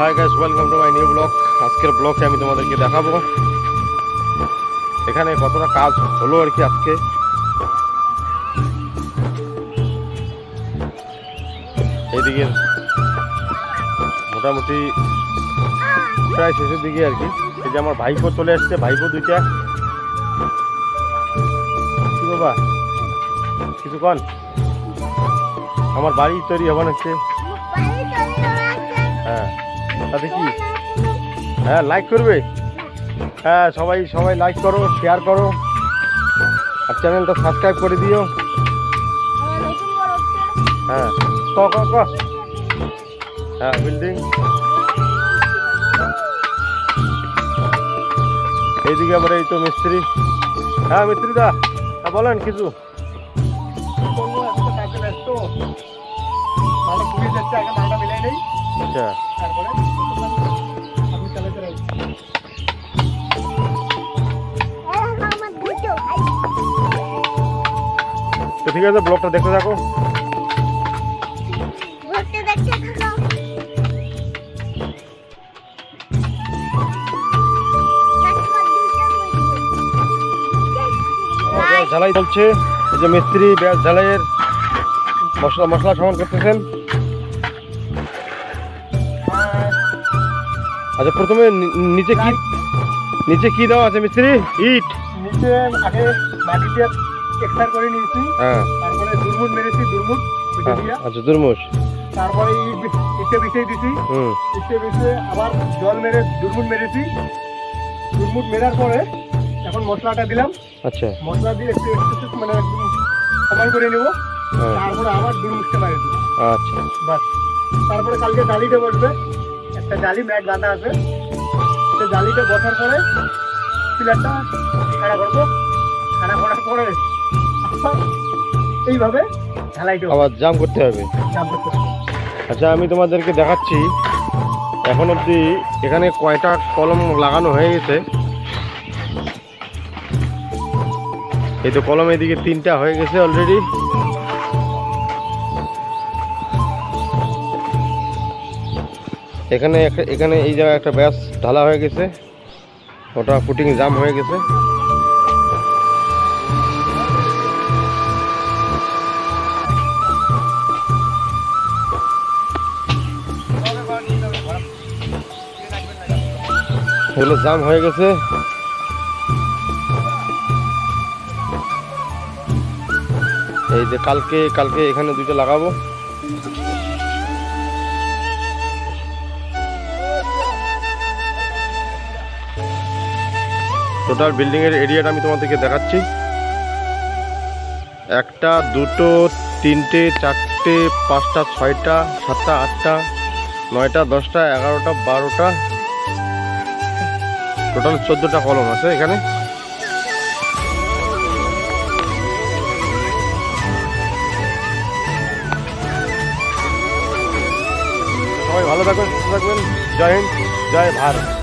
Hi guys, welcome to my new blog. আজকের ব্লগে আমি তোমাদেরকে দেখাবো এখানে কতটা কাজ হলো আর কি। আজকে এইদিকে মোটামুটি প্রায় শেষের দিকে আর কি। এই যে আমার ভাইপো চলে আসছে, ভাইপো দুইটা। কি বাবা কিছু কন? আমার বাড়ি তৈরি হবার হচ্ছে। হ্যাঁ তাতে কি? হ্যাঁ লাইক করবে। হ্যাঁ সবাই সবাই লাইক করো, শেয়ার করো, আর চ্যানেলটা সাবস্ক্রাইব করে দিও। হ্যাঁ ক ক ক হ্যাঁ বিল্ডিং এইদিকে আবার এই তো মিস্ত্রি। হ্যাঁ মিস্ত্রি দা, হ্যাঁ বলেন কিছু। আচ্ছা তো ঠিক আছে, ব্লগটা দেখতে থাকো। ঝালাই চলছে, এই যে মিস্ত্রি ব্যাস ঝালাইয়ের মশলা সমান করতেছেন। আচ্ছা প্রথমে নিচে কি দেওয়া আছে মিস্ত্রি? ইট নিচে আগে মাটিতে এক্সট্রা করে নিয়েছি। হ্যাঁ তারপরে দুর্মুট মেরেছি, দুর্মুট আচ্ছা দুর্মুষ। তারপরে ইটে বিছিয়ে দিছি। ইটে বিছিয়ে আবার জল মেরে দুর্মুট মেরেছি। দুর্মুট মেরার পরে এখন মশলাটা দিলাম। আচ্ছা মশলা দিয়ে একটু মানে সমান করে নেব। তারপরে আবার দুর্মুটটা মারি দেবো। আচ্ছা বাস। তারপরে কালকে জালিটা বসবে, একটা জালি ম্যাট বাঁধা আছে। সেই জালিটা বসার পরে পিলারটা খাড়া করবো। খাড়া করার পরে এইভাবে ঢালাইটা আবার জাম করতে হবে। আচ্ছা আমি তোমাদেরকে দেখাচ্ছি এখন অবধি এখানে কয়টা কলম লাগানো হয়ে গেছে। এই তো কলম এদিকে 3টা হয়ে গেছে অলরেডি। এখানে এখানে এই জায়গায় একটা ব্যাস ঢালা হয়ে গেছে, ওটা ফুটিং জাম হয়ে গেছে। এগুলো জাম হয়ে গেছে। এই যে কালকে এখানে 2টা লাগাবো। টোটাল বিল্ডিং এর এরিয়াটা আমি তোমাদেরকে দেখাচ্ছি। 1টা 2টো 3টে 4টে 5টা 6টা 7টা 8টা 9টা 10টা 11টা 12টা টোটাল 14টা কলম আছে এখানে। সবাই ভালো থাকবেন, সুস্থ থাকবেন। জয় হিন্দ, জয় ভারত।